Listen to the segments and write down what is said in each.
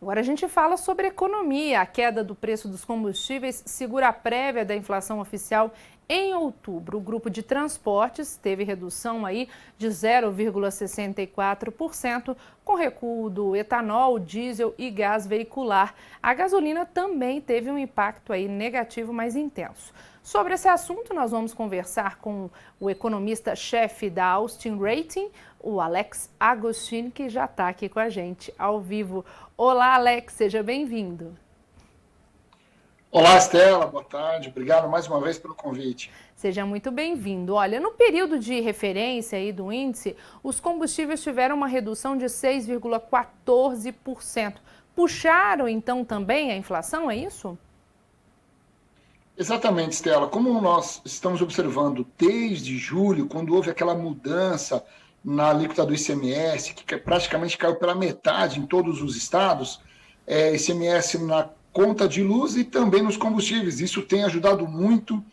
Agora a gente fala sobre economia. A queda do preço dos combustíveis segura a prévia da inflação oficial em outubro. O grupo de transportes teve redução aí de 0,64%, com recuo do etanol, diesel e gás veicular. A gasolina também teve um impacto aí negativo mais intenso. Sobre esse assunto, nós vamos conversar com o economista-chefe da Austin Rating, o Alex Agostini, que já está aqui com a gente ao vivo. Olá, Alex, seja bem-vindo. Olá, Estela, boa tarde. Obrigado mais uma vez pelo convite. Seja muito bem-vindo. Olha, no período de referência aí do índice, os combustíveis tiveram uma redução de 6,14%. Puxaram, então, também a inflação, é isso? Exatamente, Estela. Como nós estamos observando desde julho, quando houve aquela mudança na alíquota do ICMS, que praticamente caiu pela metade em todos os estados, ICMS na conta de luz e também nos combustíveis. Isso tem ajudado muito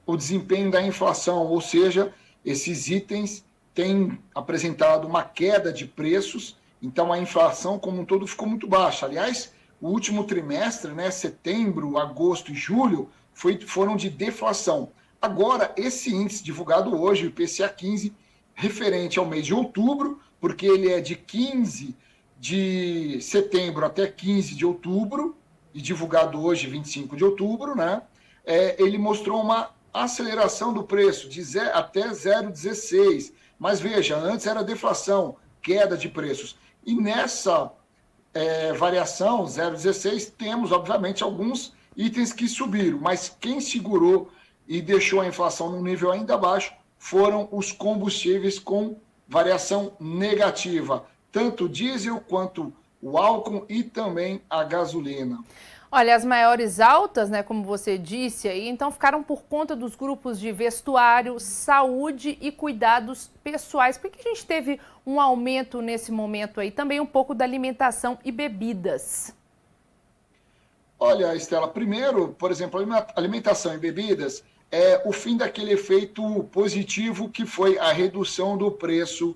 o desempenho da inflação, ou seja, esses itens têm apresentado uma queda de preços, então a inflação como um todo ficou muito baixa. Aliás, o último trimestre, né, setembro, agosto e julho, foram de deflação. Agora, esse índice divulgado hoje, o IPCA 15, referente ao mês de outubro, porque ele é de 15 de setembro até 15 de outubro, e divulgado hoje, 25 de outubro, né? Ele mostrou uma aceleração do preço até 0,16. Mas veja, antes era deflação, queda de preços. E nessa variação, 0,16, temos, obviamente, alguns itens que subiram, mas quem segurou e deixou a inflação num nível ainda baixo foram os combustíveis com variação negativa, tanto o diesel quanto o álcool e também a gasolina. Olha, as maiores altas, né, como você disse aí, então ficaram por conta dos grupos de vestuário, saúde e cuidados pessoais. Por que a gente teve um aumento nesse momento aí? Também um pouco da alimentação e bebidas. Olha, Estela, primeiro, por exemplo, alimentação e bebidas é o fim daquele efeito positivo que foi a redução do preço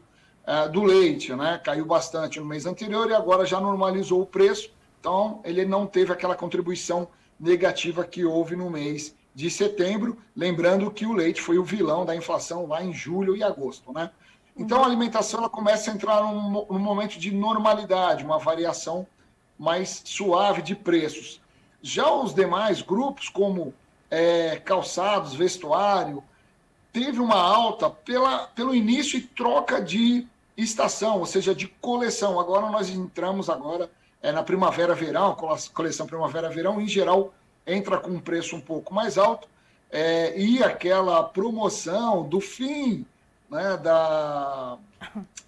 do leite, né? Caiu bastante no mês anterior e agora já normalizou o preço, então ele não teve aquela contribuição negativa que houve no mês de setembro, lembrando que o leite foi o vilão da inflação lá em julho e agosto, né? Então a alimentação ela começa a entrar num momento de normalidade, uma variação mais suave de preços. Já os demais grupos, como calçados, vestuário, teve uma alta pelo início e troca de estação, ou seja, de coleção. Agora nós entramos na primavera-verão, coleção primavera-verão, em geral, entra com um preço um pouco mais alto, e aquela promoção do fim, né,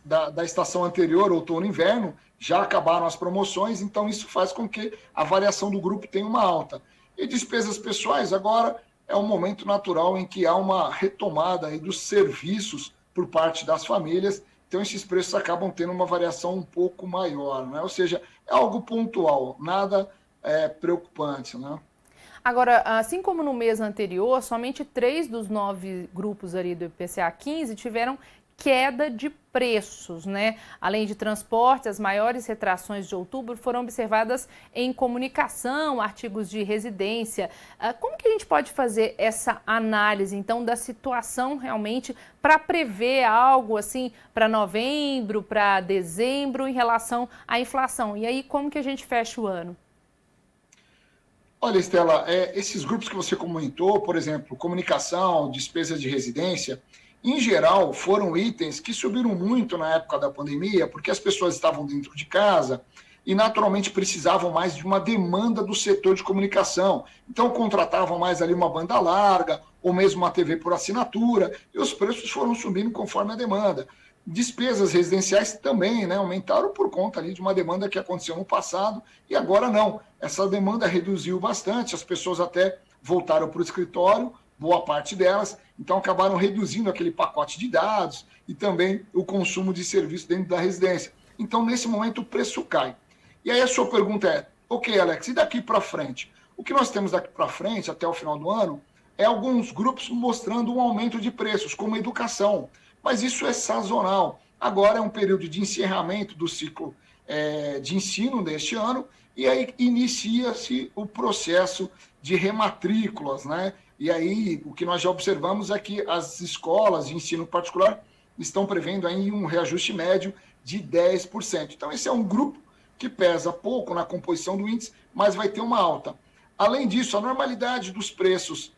da estação anterior, outono e inverno, já acabaram as promoções, então isso faz com que a variação do grupo tenha uma alta. E despesas pessoais, agora é um momento natural em que há uma retomada aí dos serviços por parte das famílias, então esses preços acabam tendo uma variação um pouco maior, né? Ou seja, é algo pontual, nada preocupante, né? Agora, assim como no mês anterior, somente 3 dos 9 grupos ali do IPCA 15 tiveram queda de preços, né? Além de transporte, as maiores retrações de outubro foram observadas em comunicação, artigos de residência. Como que a gente pode fazer essa análise, então, da situação realmente para prever algo assim para novembro, para dezembro, em relação à inflação? E aí, como que a gente fecha o ano? Olha, Estela, esses grupos que você comentou, por exemplo, comunicação, despesas de residência, em geral, foram itens que subiram muito na época da pandemia, porque as pessoas estavam dentro de casa e naturalmente precisavam mais de uma demanda do setor de comunicação. Então, contratavam mais ali uma banda larga, ou mesmo uma TV por assinatura, e os preços foram subindo conforme a demanda. Despesas residenciais também, né, aumentaram por conta ali de uma demanda que aconteceu no passado, e agora não. Essa demanda reduziu bastante, as pessoas até voltaram para o escritório, boa parte delas, então acabaram reduzindo aquele pacote de dados e também o consumo de serviço dentro da residência. Então, nesse momento, o preço cai. E aí a sua pergunta é, ok, Alex, e daqui para frente? O que nós temos daqui para frente, até o final do ano, é alguns grupos mostrando um aumento de preços, como educação. Mas isso é sazonal. Agora é um período de encerramento do ciclo de ensino deste ano, e aí inicia-se o processo de rematrículas, né? E aí o que nós já observamos é que as escolas de ensino particular estão prevendo aí um reajuste médio de 10%. Então esse é um grupo que pesa pouco na composição do índice, mas vai ter uma alta. Além disso, a normalidade dos preços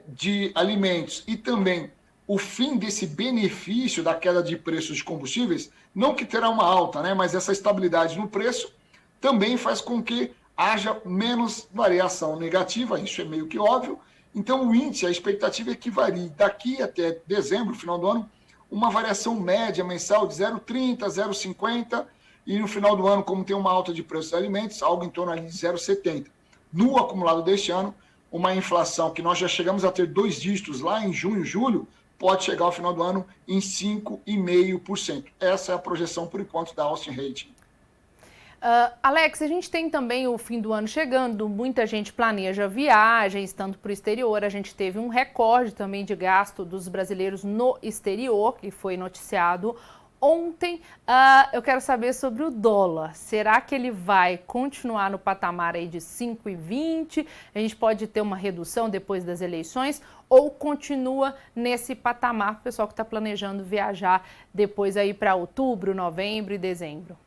de alimentos e também o fim desse benefício da queda de preços de combustíveis, não que terá uma alta, né, mas essa estabilidade no preço também faz com que haja menos variação negativa, isso é meio que óbvio. Então o índice, a expectativa é que varie daqui até dezembro, final do ano, uma variação média mensal de 0,30, 0,50, e no final do ano, como tem uma alta de preços de alimentos, algo em torno ali de 0,70. No acumulado deste ano, uma inflação que nós já chegamos a ter 2 dígitos lá em junho, julho, pode chegar ao final do ano em 5,5%. Essa é a projeção, por enquanto, da Austin Rating. Alex, a gente tem também o fim do ano chegando, muita gente planeja viagens, tanto para o exterior. A gente teve um recorde também de gasto dos brasileiros no exterior, que foi noticiado ontem. Eu quero saber sobre o dólar. Será que ele vai continuar no patamar aí de 5,20? A gente pode ter uma redução depois das eleições ou continua nesse patamar, o pessoal que está planejando viajar depois aí para outubro, novembro e dezembro?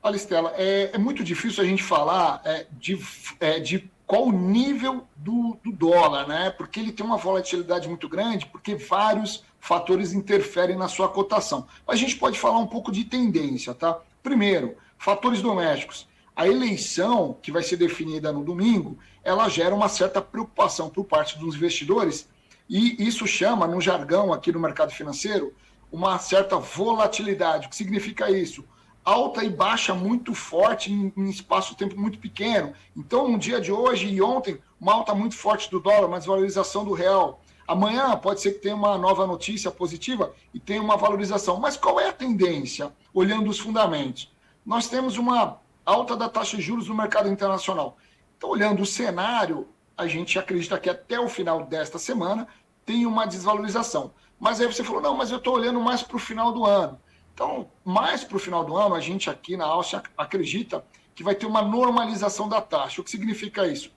Olha, Estela, é muito difícil a gente falar de qual o nível do dólar, né? Porque ele tem uma volatilidade muito grande, porque vários fatores interferem na sua cotação. Mas a gente pode falar um pouco de tendência, tá? Primeiro, fatores domésticos. A eleição, que vai ser definida no domingo, ela gera uma certa preocupação por parte dos investidores, e isso chama, no jargão aqui no mercado financeiro, uma certa volatilidade. O que significa isso? Alta e baixa muito forte em espaço-tempo muito pequeno. Então, no dia de hoje e ontem, uma alta muito forte do dólar, uma desvalorização do real. Amanhã pode ser que tenha uma nova notícia positiva e tenha uma valorização. Mas qual é a tendência, olhando os fundamentos? Nós temos uma alta da taxa de juros no mercado internacional. Então, olhando o cenário, a gente acredita que até o final desta semana tem uma desvalorização. Mas aí você falou, não, mas eu estou olhando mais para o final do ano. Então, mais para o final do ano, a gente aqui na Áustria acredita que vai ter uma normalização da taxa. O que significa isso?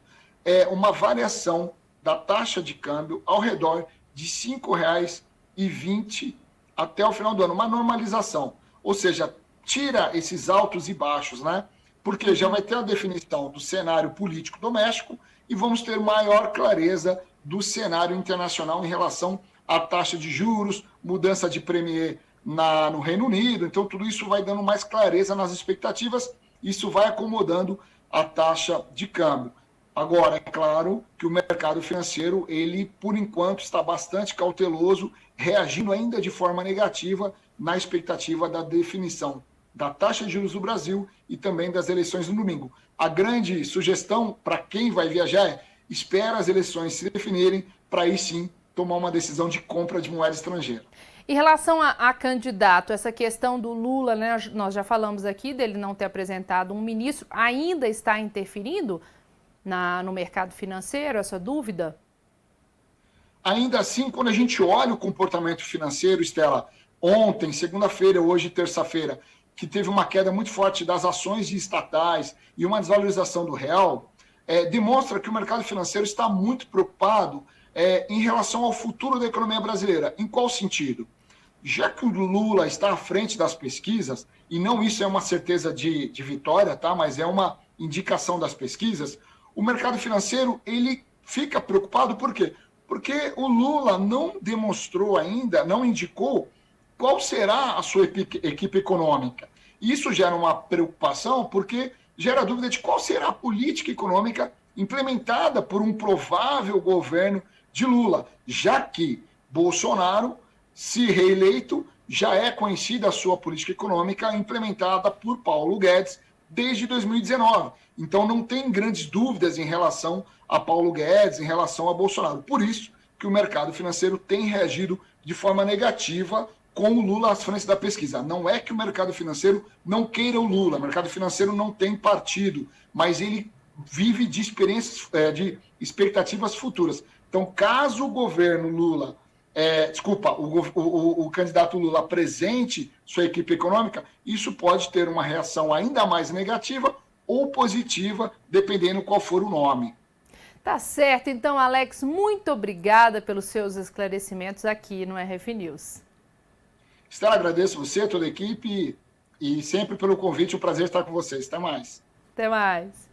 É uma variação da taxa de câmbio ao redor de R$ 5,20 até o final do ano. Uma normalização. Ou seja, tira esses altos e baixos, né? Porque já vai ter a definição do cenário político doméstico e vamos ter maior clareza do cenário internacional em relação à taxa de juros, mudança de premier no Reino Unido. Então tudo isso vai dando mais clareza nas expectativas, isso vai acomodando a taxa de câmbio. Agora, é claro que o mercado financeiro, ele por enquanto está bastante cauteloso, reagindo ainda de forma negativa na expectativa da definição da taxa de juros do Brasil e também das eleições no domingo. A grande sugestão para quem vai viajar é espera as eleições se definirem para aí sim tomar uma decisão de compra de moeda estrangeira. Em relação a candidato, essa questão do Lula, né, nós já falamos aqui dele não ter apresentado um ministro, ainda está interferindo no mercado financeiro, essa dúvida? Ainda assim, quando a gente olha o comportamento financeiro, Estela, ontem, segunda-feira, hoje, terça-feira, que teve uma queda muito forte das ações de estatais e uma desvalorização do real, demonstra que o mercado financeiro está muito preocupado em relação ao futuro da economia brasileira. Em qual sentido? Já que o Lula está à frente das pesquisas, e não isso é uma certeza de vitória, tá? Mas é uma indicação das pesquisas, o mercado financeiro ele fica preocupado, por quê? Porque o Lula não demonstrou ainda, não indicou qual será a sua equipe econômica. Isso gera uma preocupação, porque gera dúvida de qual será a política econômica implementada por um provável governo de Lula, já que Bolsonaro, se reeleito, já é conhecida a sua política econômica implementada por Paulo Guedes desde 2019. Então não tem grandes dúvidas em relação a Paulo Guedes, em relação a Bolsonaro. Por isso que o mercado financeiro tem reagido de forma negativa com o Lula às frentes da pesquisa. Não é que o mercado financeiro não queira o Lula, o mercado financeiro não tem partido, mas ele vive de expectativas futuras. Então, caso o governo Lula o candidato Lula apresente sua equipe econômica, isso pode ter uma reação ainda mais negativa ou positiva, dependendo qual for o nome. Tá certo. Então, Alex, muito obrigada pelos seus esclarecimentos aqui no RF News. Estela, agradeço você, toda a equipe, e sempre pelo convite, um prazer estar com vocês. Até mais. Até mais.